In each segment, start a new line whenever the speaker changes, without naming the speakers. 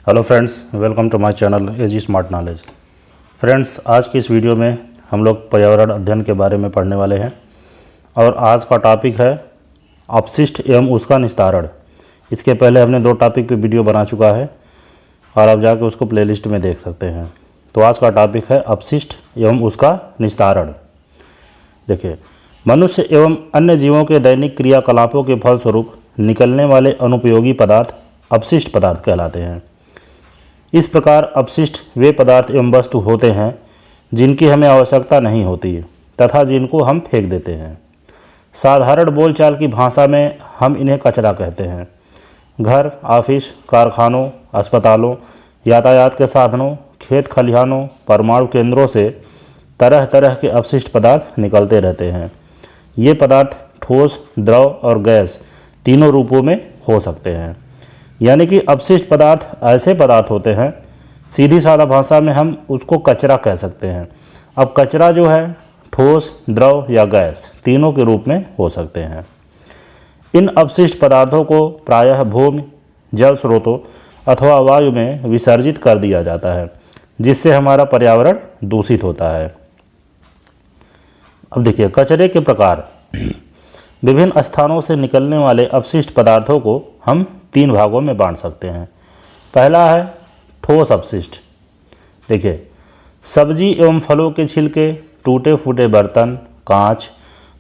Hello friends, welcome to my channel AG smart knowledge. Friends, आज की इस video में हम लोग पर्यावरण अध्ययन के बारे में पढ़ने वाले हैं और आज का टॉपिक है अपशिष्ट एवं उसका निस्तारण। इसके पहले हमने 2 टॉपिक पे वीडियो बना चुका है और आप जाके उसको प्लेलिस्ट में देख सकते हैं। तो आज का टॉपिक है अपशिष्ट एवं उसका निस्तारण। देखिए, मनुष्य एवं अन्य जीवों के दैनिक क्रियाकलापों के फलस्वरूप निकलने वाले अनुपयोगी पदार्थ अपशिष्ट पदार्थ कहलाते हैं। इस प्रकार अपशिष्ट वे पदार्थ एवं वस्तु होते हैं जिनकी हमें आवश्यकता नहीं होती तथा जिनको हम फेंक देते हैं। साधारण बोलचाल की भाषा में हम इन्हें कचरा कहते हैं। घर, ऑफिस, कारखानों, अस्पतालों, यातायात के साधनों, खेत खलिहानों, परमाणु केंद्रों से तरह तरह के अपशिष्ट पदार्थ निकलते रहते हैं। ये पदार्थ ठोस, द्रव और गैस तीनों रूपों में हो सकते हैं। यानी कि अपशिष्ट पदार्थ ऐसे पदार्थ होते हैं, सीधी सादा भाषा में हम उसको कचरा कह सकते हैं। अब कचरा जो है ठोस, द्रव या गैस तीनों के रूप में हो सकते हैं। इन अपशिष्ट पदार्थों को प्रायः भूमि, जल स्रोतों अथवा वायु में विसर्जित कर दिया जाता है, जिससे हमारा पर्यावरण दूषित होता है। अब देखिए, कचरे के प्रकार। विभिन्न स्थानों से निकलने वाले अपशिष्ट पदार्थों को हम 3 भागों में बांट सकते हैं। पहला है ठोस अपशिष्ट। देखिए, सब्जी एवं फलों के छिलके, टूटे फूटे बर्तन, कांच,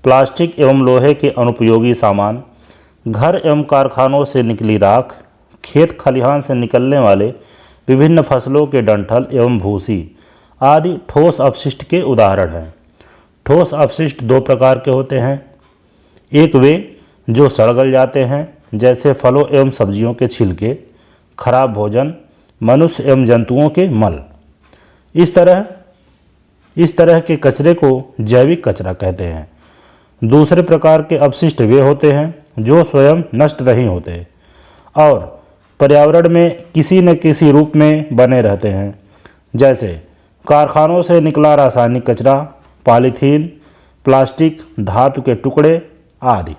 प्लास्टिक एवं लोहे के अनुपयोगी सामान, घर एवं कारखानों से निकली राख, खेत खलिहान से निकलने वाले विभिन्न फसलों के डंठल एवं भूसी आदि ठोस अपशिष्ट के उदाहरण हैं। ठोस अपशिष्ट 2 प्रकार के होते हैं। एक वे जो सड़ गल जाते हैं, जैसे फलों एवं सब्जियों के छिलके, खराब भोजन, मनुष्य एवं जंतुओं के मल। इस तरह के कचरे को जैविक कचरा कहते हैं। दूसरे प्रकार के अपशिष्ट वे होते हैं जो स्वयं नष्ट नहीं होते और पर्यावरण में किसी न किसी रूप में बने रहते हैं, जैसे कारखानों से निकला रासायनिक कचरा, पॉलीथीन, प्लास्टिक, धातु के टुकड़े आदि।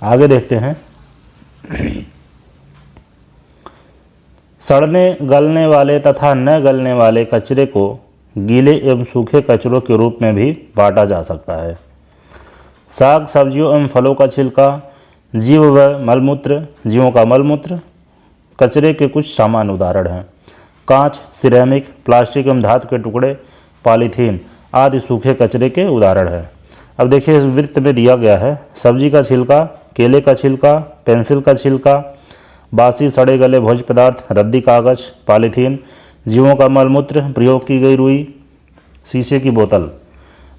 आगे देखते हैं। सड़ने गलने वाले तथा न गलने वाले कचरे को गीले एवं सूखे कचरों के रूप में भी बांटा जा सकता है। साग सब्जियों एवं फलों का छिलका, जीव व मलमूत्र, जीवों का मलमूत्र कचरे के कुछ सामान्य उदाहरण हैं। कांच, सिरेमिक, प्लास्टिक एवं धातु के टुकड़े, पॉलीथीन आदि सूखे कचरे के उदाहरण हैं। अब देखिए, इस वृत्त में दिया गया है सब्जी का छिलका, केले का छिलका, पेंसिल का छिलका, बासी सड़े गले भोज्य पदार्थ, रद्दी कागज, पॉलीथीन, जीवों का मलमूत्र, प्रयोग की गई रुई, शीशे की बोतल।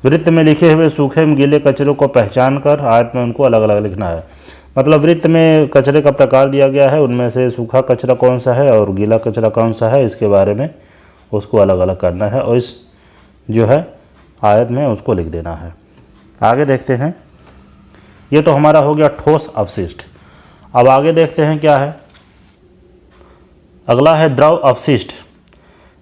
वृत्त में लिखे हुए सूखे एवं गीले कचरों को पहचान कर आयत में उनको अलग अलग लिखना है। मतलब वृत्त में कचरे का प्रकार दिया गया है, उनमें से सूखा कचरा कौन सा है और गीला कचरा कौन सा है, इसके बारे में उसको अलग अलग करना है और इस जो है आयत में उसको लिख देना है। आगे देखते हैं। ये तो हमारा हो गया ठोस अपशिष्ट। अब आगे देखते हैं क्या है। अगला है द्रव अपशिष्ट।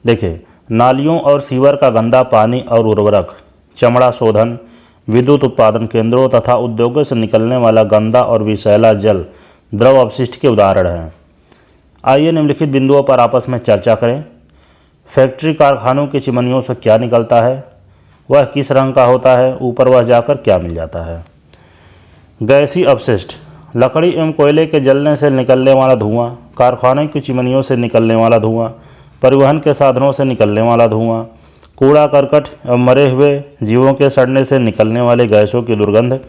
देखिए, नालियों और सीवर का गंदा पानी और उर्वरक, चमड़ा शोधन, विद्युत उत्पादन केंद्रों तथा उद्योगों से निकलने वाला गंदा और विषैला जल द्रव अपशिष्ट के उदाहरण हैं। आइए निम्नलिखित बिंदुओं पर आपस में चर्चा करें। फैक्ट्री कारखानों की चिमनियों से क्या निकलता है, वह किस रंग का होता है, ऊपर वह जाकर क्या मिल जाता है। गैसीय अपशिष्ट, लकड़ी एवं कोयले के जलने से निकलने वाला धुआं, कारखाने की चिमनियों से निकलने वाला धुआं, परिवहन के साधनों से निकलने वाला धुआं, कूड़ा करकट एवं मरे हुए जीवों के सड़ने से निकलने वाले गैसों की दुर्गंध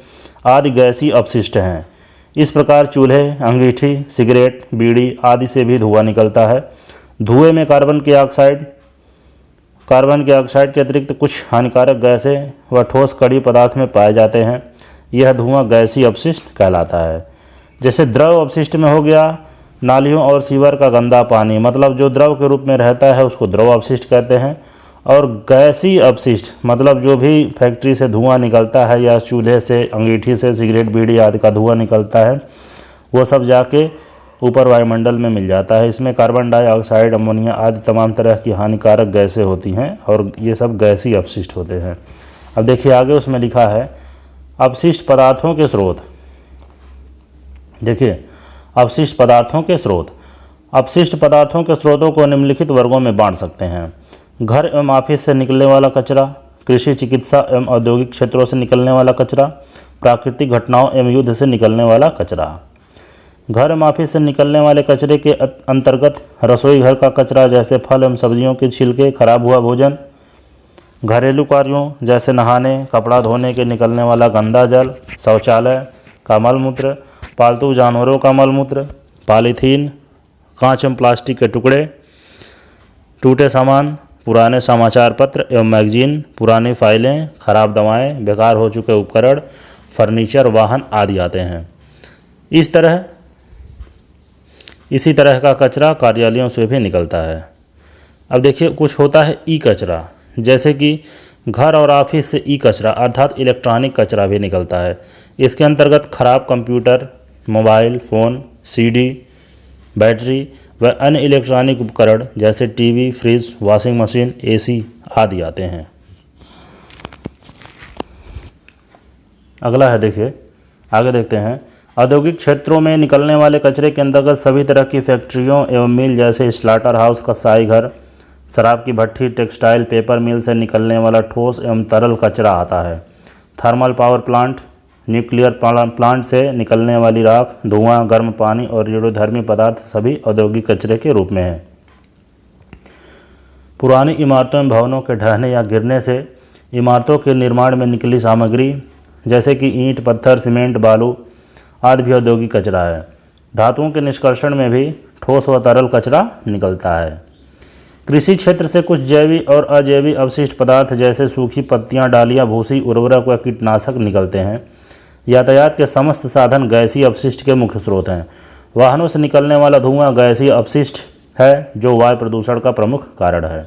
आदि गैसीय अपशिष्ट हैं। इस प्रकार चूल्हे, अंगीठी, सिगरेट, बीड़ी आदि से भी धुआं निकलता है। धुएं में कार्बन डाइऑक्साइड के अतिरिक्त कुछ हानिकारक गैसें व ठोस कड़ी पदार्थ में पाए जाते हैं। यह धुआं गैसीय अपशिष्ट कहलाता है। जैसे द्रव अपशिष्ट में हो गया नालियों और सीवर का गंदा पानी, मतलब जो द्रव के रूप में रहता है उसको द्रव अपशिष्ट कहते हैं। और गैसीय अपशिष्ट मतलब जो भी फैक्ट्री से धुआं निकलता है या चूल्हे से, अंगीठी से, सिगरेट, बीड़ी आदि का धुआं निकलता है, वो सब जाके ऊपर वायुमंडल में मिल जाता है। इसमें कार्बन डाइऑक्साइड, अमोनिया आदि तमाम तरह की हानिकारक गैसें होती हैं और ये सब गैसीय अपशिष्ट होते हैं। अब देखिए आगे उसमें लिखा है अपशिष्ट पदार्थों के स्रोत। देखिए, अपशिष्ट पदार्थों के स्रोत। अपशिष्ट पदार्थों के स्रोतों को निम्नलिखित वर्गों में बांट सकते हैं। घर एवं ऑफिस से निकलने वाला कचरा, कृषि, चिकित्सा एवं औद्योगिक क्षेत्रों से निकलने वाला कचरा, प्राकृतिक घटनाओं एवं युद्ध से निकलने वाला कचरा। घर एवं ऑफिस से निकलने वाले कचरे के अंतर्गत रसोई घर का कचरा जैसे फल एवं सब्जियों के छिलके, खराब हुआ भोजन, घरेलू कार्यों जैसे नहाने, कपड़ा धोने के निकलने वाला गंदा जल, शौचालय का मलमूत्र, पालतू जानवरों का मलमूत्र, पॉलीथीन, कांच एवं प्लास्टिक के टुकड़े, टूटे सामान, पुराने समाचार पत्र एवं मैगजीन, पुरानी फाइलें, खराब दवाएं, बेकार हो चुके उपकरण, फर्नीचर, वाहन आदि आते हैं। इसी तरह का कचरा कार्यालयों से भी निकलता है। अब देखिए, कुछ होता है ई कचरा, जैसे कि घर और ऑफिस से ई कचरा अर्थात इलेक्ट्रॉनिक कचरा भी निकलता है। इसके अंतर्गत खराब computer, mobile phone, CD, battery व अन्य इलेक्ट्रॉनिक उपकरण जैसे TV, fridge, washing machine, AC आदि आते हैं। अगला है, देखिए आगे देखते हैं। औद्योगिक क्षेत्रों में निकलने वाले कचरे के अंतर्गत सभी तरह की फैक्ट्रियों एवं मिल जैसे स्लाटर हाउस, कसाई घर, शराब की भट्ठी, टेक्सटाइल, पेपर मिल से निकलने वाला ठोस एवं तरल कचरा आता है। Thermal power plant, nuclear plant से निकलने वाली राख, धुआं, गर्म पानी और रेडियोधर्मी पदार्थ सभी औद्योगिक कचरे के रूप में हैं। पुरानी इमारतों एवं भवनों के ढहने या गिरने से इमारतों के निर्माण में निकली सामग्री जैसे कि ईंट, पत्थर, सीमेंट, बालू आदि भी औद्योगिक कचरा है। धातुओं के निष्कर्षण में भी ठोस व तरल कचरा निकलता है। कृषि क्षेत्र से कुछ जैविक और अजैविक अवशिष्ट पदार्थ जैसे सूखी पत्तियां, डालियां, भूसी, उर्वरक व कीटनाशक निकलते हैं। यातायात के समस्त साधन गैसीय अपशिष्ट के मुख्य स्रोत हैं। वाहनों से निकलने वाला धुआं गैसीय अपशिष्ट है जो वायु प्रदूषण का प्रमुख कारण है।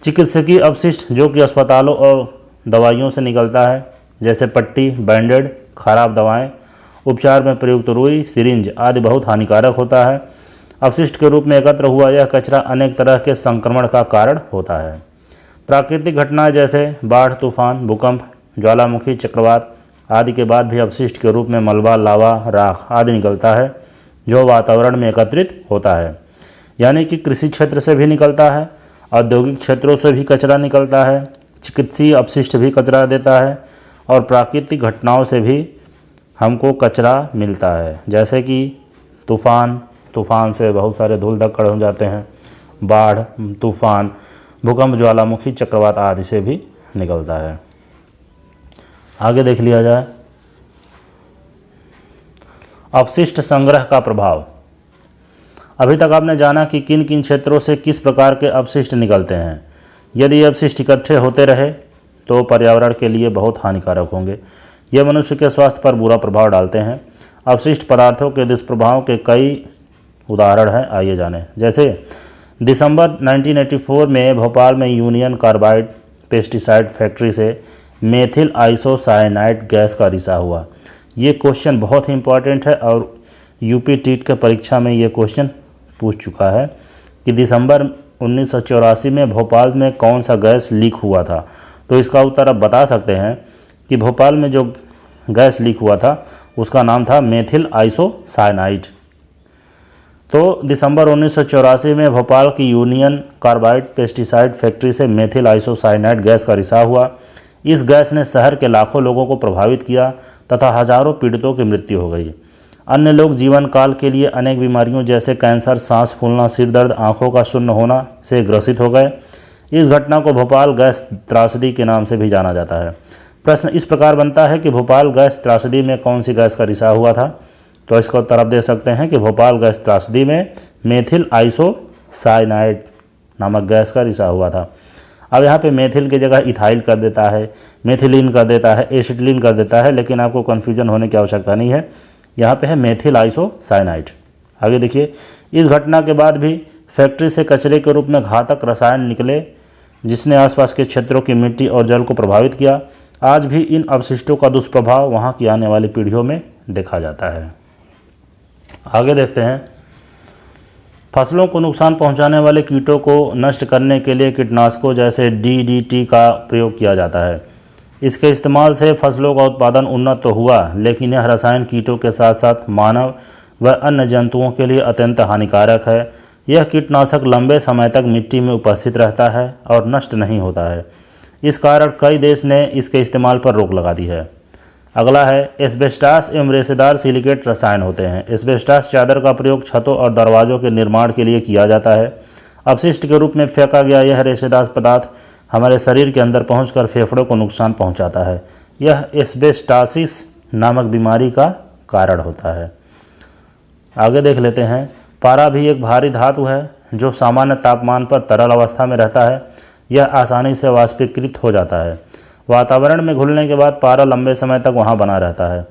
चिकित्सकीय अपशिष्ट जो कि अस्पतालों और दवाइयों से निकलता है जैसे पट्टी, बैंडेड, खराब दवाएं, उपचार में प्रयुक्त रुई, सिरिंज आदि बहुत हानिकारक होता है। अपशिष्ट के रूप में एकत्र हुआ यह कचरा अनेक तरह के संक्रमण का कारण होता है। प्राकृतिक घटनाएं जैसे बाढ़, तूफान, भूकंप, ज्वालामुखी, चक्रवात आदि के बाद भी अपशिष्ट के रूप में मलबा, लावा, राख आदि निकलता है जो वातावरण में एकत्रित होता है। यानी कि कृषि क्षेत्र से भी निकलता है, औद्योगिक क्षेत्रों से भी कचरा निकलता है, चिकित्सीय अपशिष्ट भी कचरा देता है और प्राकृतिक घटनाओं से भी हमको कचरा मिलता है जैसे कि तूफान से बहुत सारे धूल धक्कड़ हो जाते हैं, बाढ़, तूफान, भूकंप, ज्वालामुखी, चक्रवात आदि से भी निकलता है। आगे देख लिया जाए अपशिष्ट संग्रह का प्रभाव। अभी तक आपने जाना कि किन किन क्षेत्रों से किस प्रकार के अपशिष्ट निकलते हैं। यदि ये अपशिष्ट इकट्ठे होते रहे तो पर्यावरण के लिए बहुत हानिकारक होंगे। ये मनुष्य के स्वास्थ्य पर बुरा प्रभाव डालते हैं। अपशिष्ट पदार्थों के दुष्प्रभाव के कई उदाहरण हैं, आइए जानें। जैसे दिसंबर 1984 में भोपाल में यूनियन कार्बाइड पेस्टिसाइड फैक्ट्री से मेथिल आइसोसाइनाइड गैस का रिसाव हुआ। ये क्वेश्चन बहुत ही इंपॉर्टेंट है और यूपी टीट के परीक्षा में ये क्वेश्चन पूछ चुका है कि दिसंबर 1984 में भोपाल में कौन सा गैस लीक हुआ था। तो इसका उत्तर आप बता सकते हैं कि भोपाल में जो गैस लीक हुआ था उसका नाम था मेथिल आइसोसाइनाइड। तो दिसंबर 1984 में भोपाल की यूनियन कार्बाइड पेस्टिसाइड फैक्ट्री से मेथिल आइसोसाइनाइड गैस का रिसाव हुआ। इस गैस ने शहर के लाखों लोगों को प्रभावित किया तथा हजारों पीड़ितों की मृत्यु हो गई। अन्य लोग जीवन काल के लिए अनेक बीमारियों जैसे कैंसर, सांस फूलना, सिर दर्द, आंखों का शून्य होना से ग्रसित हो गए। इस घटना को भोपाल गैस त्रासदी के नाम से भी जाना जाता है। प्रश्न इस प्रकार बनता है कि भोपाल गैस त्रासदी में कौन सी गैस का रिसाव हुआ था। तो इसका उत्तर आप दे सकते हैं कि भोपाल गैस त्रासदी में मेथिल आइसोसाइनाइड नामक गैस का रिसाव हुआ था। अब यहाँ पे मेथिल की जगह इथाइल कर देता है, मेथिलीन कर देता है, एसिटिलीन कर देता है, लेकिन आपको कन्फ्यूजन होने की आवश्यकता नहीं है। यहाँ पे है मेथिल आइसोसाइनाइड। आगे देखिए, इस घटना के बाद भी फैक्ट्री से कचरे के रूप में घातक रसायन निकले जिसने आसपास के क्षेत्रों की मिट्टी और जल को प्रभावित किया। आज भी इन अवशिष्टों का दुष्प्रभाव वहाँ की आने वाली पीढ़ियों में देखा जाता है। आगे देखते हैं, फसलों को नुकसान पहुंचाने वाले कीटों को नष्ट करने के लिए कीटनाशकों जैसे DDT का प्रयोग किया जाता है। इसके इस्तेमाल से फसलों का उत्पादन उन्नत तो हुआ, लेकिन यह रसायन कीटों के साथ साथ मानव वह अन्य जंतुओं के लिए अत्यंत हानिकारक है। यह कीटनाशक लंबे समय तक मिट्टी में उपस्थित रहता है और नष्ट नहीं होता है। इस कारण कई देश ने इसके इस्तेमाल पर रोक लगा दी है। अगला है एस्बेस्टास एवं रेशेदार सिलिकेट रसायन होते हैं। एस्बेस्टास चादर का प्रयोग छतों और दरवाजों के निर्माण के लिए किया जाता है। अपशिष्ट के रूप में फेंका गया यह रेशेदार पदार्थ हमारे शरीर के अंदर पहुंचकर फेफड़ों को नुकसान पहुंचाता है। यह एस्बेस्टासिस नामक बीमारी का कारण होता है। आगे देख लेते हैं। पारा भी एक भारी धातु है जो सामान्य तापमान पर तरल अवस्था में रहता है। यह आसानी से वाष्पीकृत हो जाता है। वातावरण में घुलने के बाद पारा लंबे समय तक वहां बना रहता है।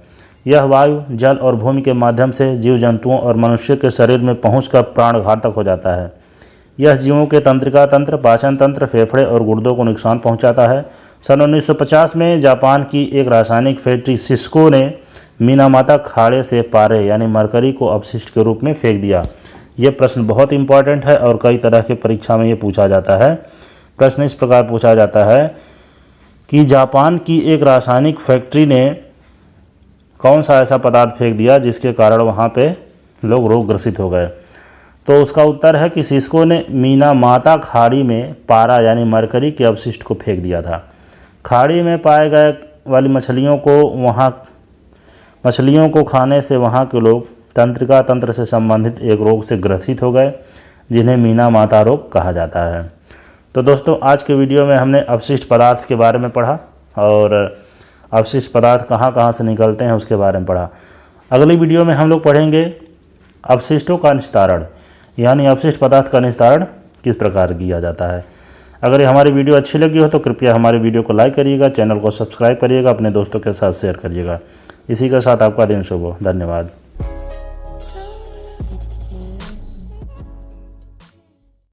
यह वायु, जल और भूमि के माध्यम से जीव जंतुओं और मनुष्य के शरीर में पहुंचकर प्राणघातक हो जाता है। यह जीवों के तंत्रिका तंत्र, पाचन तंत्र, फेफड़े और गुर्दों को नुकसान पहुंचाता है। सन 1950 में जापान की एक रासायनिक फैक्ट्री सिस्को ने मीनामाता खाड़े से पारे यानी मरकरी को अपशिष्ट के रूप में फेंक दिया। यह प्रश्न बहुत इंपॉर्टेंट है और कई तरह के परीक्षा में ये पूछा जाता है। प्रश्न इस प्रकार पूछा जाता है कि जापान की एक रासायनिक फैक्ट्री ने कौन सा ऐसा पदार्थ फेंक दिया जिसके कारण वहाँ पे लोग रोगग्रसित हो गए। तो उसका उत्तर है कि सिस्को ने मीनामाता खाड़ी में पारा यानी मरकरी के अपशिष्ट को फेंक दिया था। खाड़ी में पाए गए वाली मछलियों को खाने से वहाँ के लोग तंत्रिका तंत्र से संबंधित एक रोग से ग्रसित हो गए जिन्हें मीनामाता रोग कहा जाता है। तो दोस्तों आज के वीडियो में हमने अपशिष्ट पदार्थ के बारे में पढ़ा और अपशिष्ट पदार्थ कहाँ कहाँ से निकलते हैं उसके बारे में पढ़ा। अगली वीडियो में हम लोग पढ़ेंगे अपशिष्टों का निस्तारण यानी अपशिष्ट पदार्थ का निस्तारण किस प्रकार किया जाता है। अगर ये हमारी वीडियो अच्छी लगी हो तो कृपया हमारी वीडियो को लाइक करिएगा, चैनल को सब्सक्राइब करिएगा, अपने दोस्तों के साथ शेयर करिएगा। इसी के साथ आपका दिन शुभ हो। धन्यवाद।